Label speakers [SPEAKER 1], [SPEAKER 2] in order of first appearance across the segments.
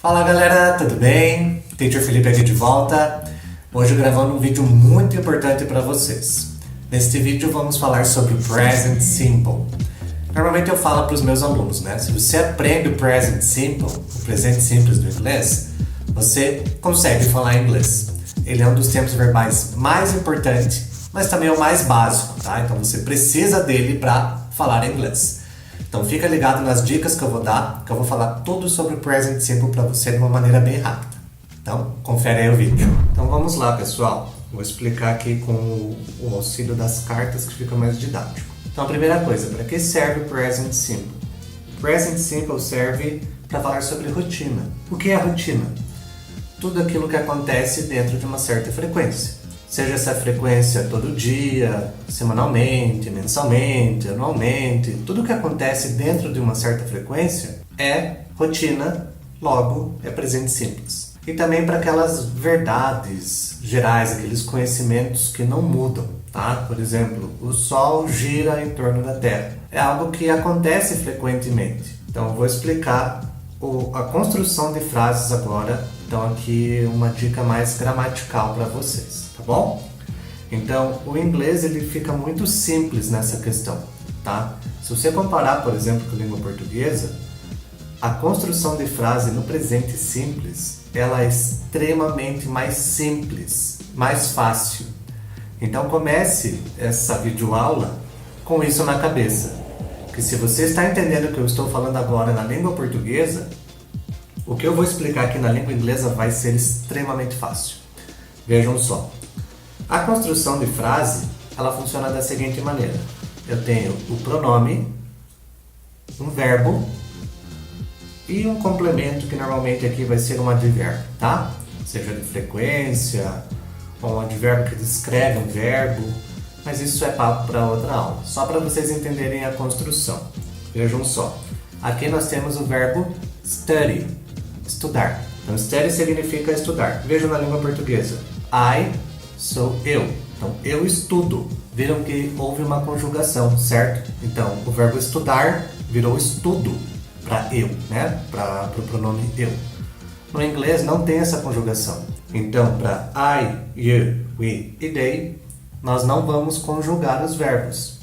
[SPEAKER 1] Fala galera, tudo bem? Teacher Felipe aqui de volta. Hoje gravando um vídeo muito importante para vocês. Neste vídeo vamos falar sobre o Present Simple. Normalmente eu falo para os meus alunos, né? Se você aprende o Present Simple, o presente simples do inglês, você consegue falar inglês. Ele é um dos tempos verbais mais importantes, mas também é o mais básico, tá? Então você precisa dele para falar inglês. Então fica ligado nas dicas que eu vou dar, que eu vou falar tudo sobre o Present Simple para você de uma maneira bem rápida. Então, confere aí o vídeo. Então vamos lá, pessoal. Vou explicar aqui com o auxílio das cartas que fica mais didático. Então a primeira coisa, para que serve o Present Simple? O Present Simple serve para falar sobre rotina. O que é rotina? Tudo aquilo que acontece dentro de uma certa frequência. Seja essa frequência todo dia, semanalmente, mensalmente, anualmente, tudo que acontece dentro de uma certa frequência é rotina, logo é presente simples. E também para aquelas verdades gerais, aqueles conhecimentos que não mudam, tá? Por exemplo, o Sol gira em torno da Terra. É algo que acontece frequentemente. Então eu vou explicar a construção de frases agora. Então aqui uma dica mais gramatical para vocês, tá bom? Então o inglês ele fica muito simples nessa questão, tá? Se você comparar, por exemplo, com a língua portuguesa, a construção de frase no presente simples, ela é extremamente mais simples, mais fácil. Então comece essa videoaula com isso na cabeça, que se você está entendendo o que eu estou falando agora na língua portuguesa, o que eu vou explicar aqui na língua inglesa vai ser extremamente fácil. Vejam só. A construção de frase, ela funciona da seguinte maneira. Eu tenho o pronome, um verbo e um complemento que normalmente aqui vai ser um advérbio, tá? Seja de frequência, ou um advérbio que descreve um verbo, mas isso é papo para outra aula. Só para vocês entenderem a construção. Vejam só. Aqui nós temos o verbo study. Estudar. Então, study significa estudar. Vejam na língua portuguesa. I sou eu. Então, eu estudo. Viram que houve uma conjugação, certo? Então, o verbo estudar virou estudo para eu, né? Para o pronome eu. No inglês não tem essa conjugação. Então, para I, you, we e they, nós não vamos conjugar os verbos.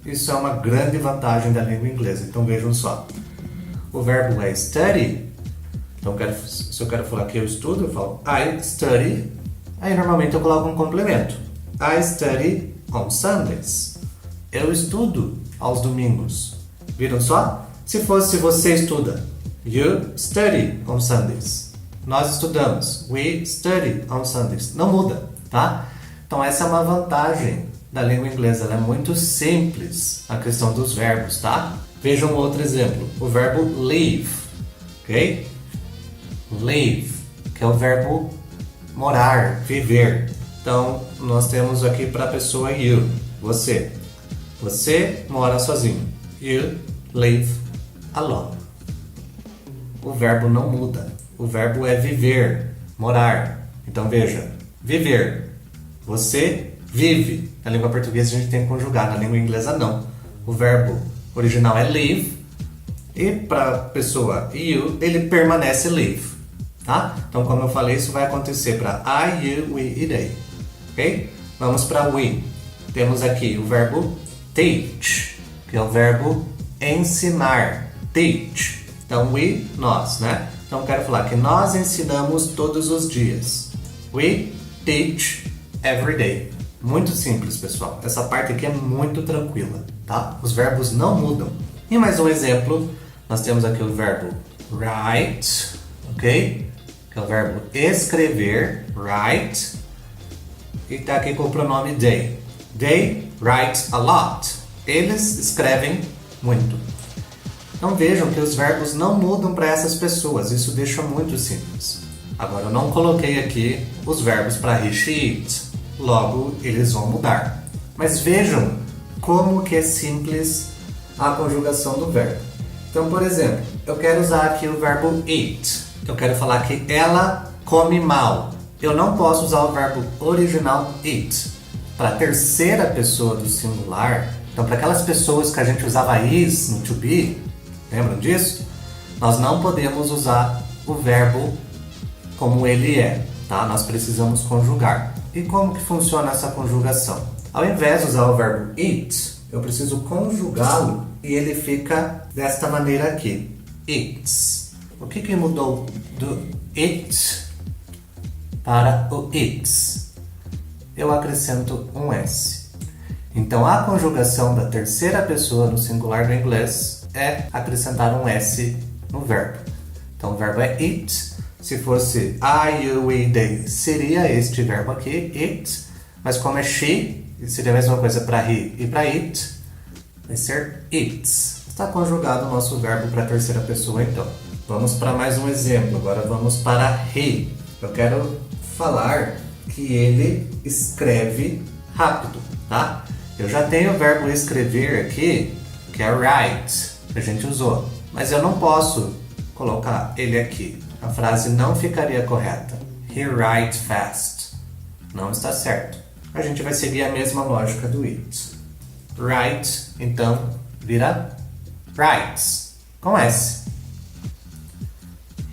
[SPEAKER 1] Isso é uma grande vantagem da língua inglesa. Então, vejam só. O verbo é study. Então, se eu quero falar que eu estudo, eu falo I study. Aí, normalmente, eu coloco um complemento. I study on Sundays. Eu estudo aos domingos. Viram só? Se fosse você estuda. You study on Sundays. Nós estudamos. We study on Sundays. Não muda, tá? Então, essa é uma vantagem da língua inglesa. Ela é muito simples, a questão dos verbos, tá? Vejam um outro exemplo. O verbo live. Ok? Live, que é o verbo morar, viver. Então, nós temos aqui para a pessoa you, você. Você mora sozinho. You live alone. O verbo não muda. O verbo é viver, morar. Então, veja, viver. Você vive. Na língua portuguesa a gente tem que conjugar, na língua inglesa não. O verbo original é live e para a pessoa you, ele permanece live. Tá? Então, como eu falei, isso vai acontecer para I, you, we e they. Ok? Vamos para we. Temos aqui o verbo teach, que é o verbo ensinar. Teach. Então, we, nós, né? Então, eu quero falar que nós ensinamos todos os dias. We teach every day. Muito simples, pessoal. Essa parte aqui é muito tranquila, tá? Os verbos não mudam. E mais um exemplo, nós temos aqui o verbo write, ok? Que é o verbo escrever, write, e está aqui com o pronome they. They write a lot. Eles escrevem muito. Então vejam que os verbos não mudam para essas pessoas, isso deixa muito simples. Agora eu não coloquei aqui os verbos para he, she, it, logo eles vão mudar. Mas vejam como que é simples a conjugação do verbo. Então, por exemplo, eu quero usar aqui o verbo eat. Eu quero falar que ela come mal. Eu não posso usar o verbo original eat. Para a terceira pessoa do singular, então para aquelas pessoas que a gente usava is no to be, lembram disso? Nós não podemos usar o verbo como ele é, tá? Nós precisamos conjugar. E como que funciona essa conjugação? Ao invés de usar o verbo eat, eu preciso conjugá-lo e ele fica desta maneira aqui. Eats. O que mudou do it para o eats? Eu acrescento um S. Então, a conjugação da terceira pessoa no singular do inglês é acrescentar um S no verbo. Então, o verbo é eat. Se fosse I, you, we, they, seria este verbo aqui, eat. Mas como é she, seria a mesma coisa para he e para it, vai ser eats. Está conjugado o nosso verbo para a terceira pessoa, então. Vamos para mais um exemplo. Agora vamos para he. Eu quero falar que ele escreve rápido, tá? Eu já tenho o verbo escrever aqui, que é write, que a gente usou. Mas eu não posso colocar ele aqui. A frase não ficaria correta. He writes fast. Não está certo. A gente vai seguir a mesma lógica do it. Write, então, vira writes, com S.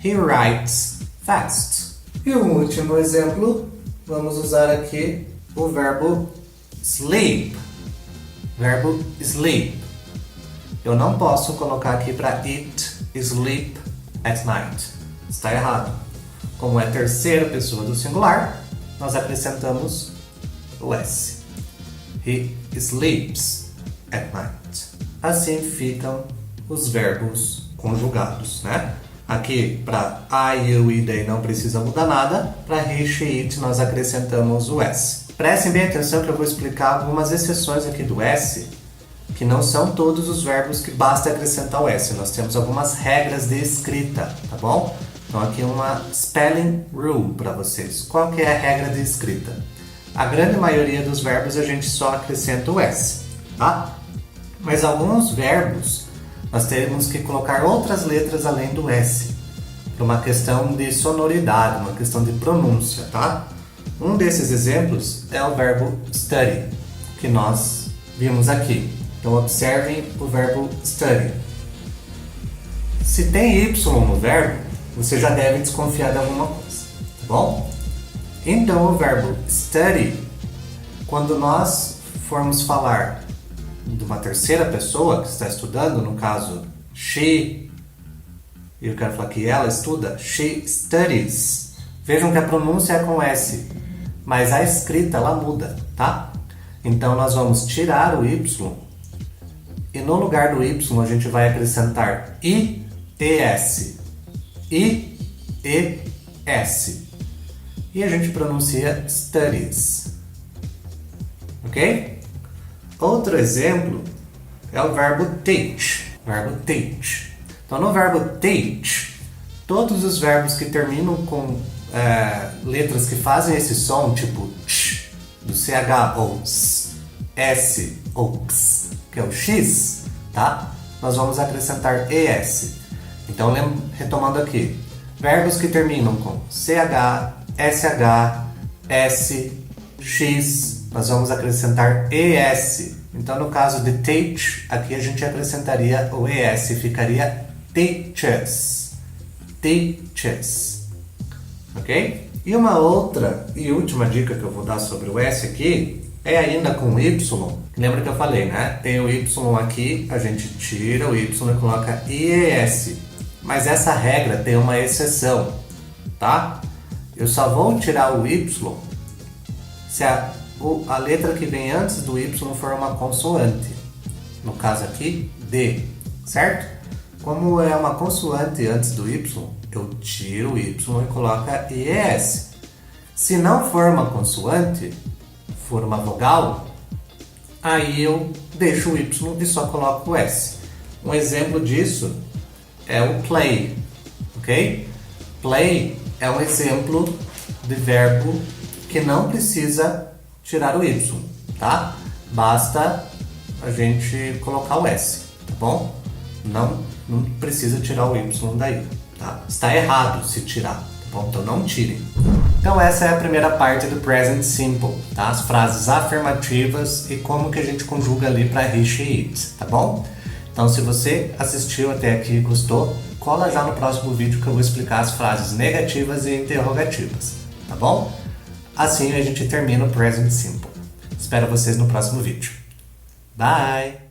[SPEAKER 1] He writes fast. E o último exemplo, vamos usar aqui o verbo sleep. Verbo sleep. Eu não posso colocar aqui para eat, sleep at night. Está errado. Como é terceira pessoa do singular, nós acrescentamos o S. He sleeps at night. Assim ficam os verbos conjugados, né? Aqui, para I, you e they não precisa mudar nada. Para he, she, it, nós acrescentamos o S. Prestem bem atenção que eu vou explicar algumas exceções aqui do S, que não são todos os verbos que basta acrescentar o S. Nós temos algumas regras de escrita, tá bom? Então aqui uma spelling rule para vocês. Qual que é a regra de escrita? A grande maioria dos verbos a gente só acrescenta o S, tá? Mas alguns verbos nós temos que colocar outras letras além do S, por uma questão de sonoridade, uma questão de pronúncia, tá? Um desses exemplos é o verbo study, que nós vimos aqui. Então observem o verbo study. Se tem Y no verbo, você já deve desconfiar de alguma coisa, tá bom? Então o verbo study, quando nós formos falar de uma terceira pessoa que está estudando, no caso she, e eu quero falar que ela estuda, she studies. Vejam que a pronúncia é com S, mas a escrita ela muda, tá? Então nós vamos tirar o Y e no lugar do Y a gente vai acrescentar I-E-S. I-E-S. E a gente pronuncia studies. Ok? Outro exemplo é o verbo teach. Verbo teach. Então, no verbo teach, todos os verbos que terminam com letras que fazem esse som, tipo ch, do CH ou S ou x, que é o X, tá? Nós vamos acrescentar ES. Então, retomando aqui. Verbos que terminam com CH, SH, S, X, nós vamos acrescentar ES. Então, no caso de teach, aqui a gente acrescentaria o ES, ficaria teaches. Teaches. Ok? E uma outra e última dica que eu vou dar sobre o S aqui é ainda com Y. Lembra que eu falei, né? Tem o Y aqui, a gente tira o Y e coloca IES. Mas essa regra tem uma exceção, tá? Eu só vou tirar o Y se a letra que vem antes do Y for uma consoante. No caso aqui, D, certo? Como é uma consoante antes do Y, eu tiro o Y e coloco IES. Se não for uma consoante, for uma vogal, aí eu deixo o Y e só coloco o S. Um exemplo disso é o play, ok? Play é um exemplo de verbo que não precisa tirar o Y, tá? Basta a gente colocar o S, tá bom? Não precisa tirar o Y daí, tá? Está errado se tirar, tá bom? Então não tirem. Então essa é a primeira parte do Present Simple, tá? As frases afirmativas e como que a gente conjuga ali para he, she, it, tá bom? Então se você assistiu até aqui e gostou, cola já no próximo vídeo que eu vou explicar as frases negativas e interrogativas, tá bom? Assim a gente termina o Present Simple. Espero vocês no próximo vídeo. Bye!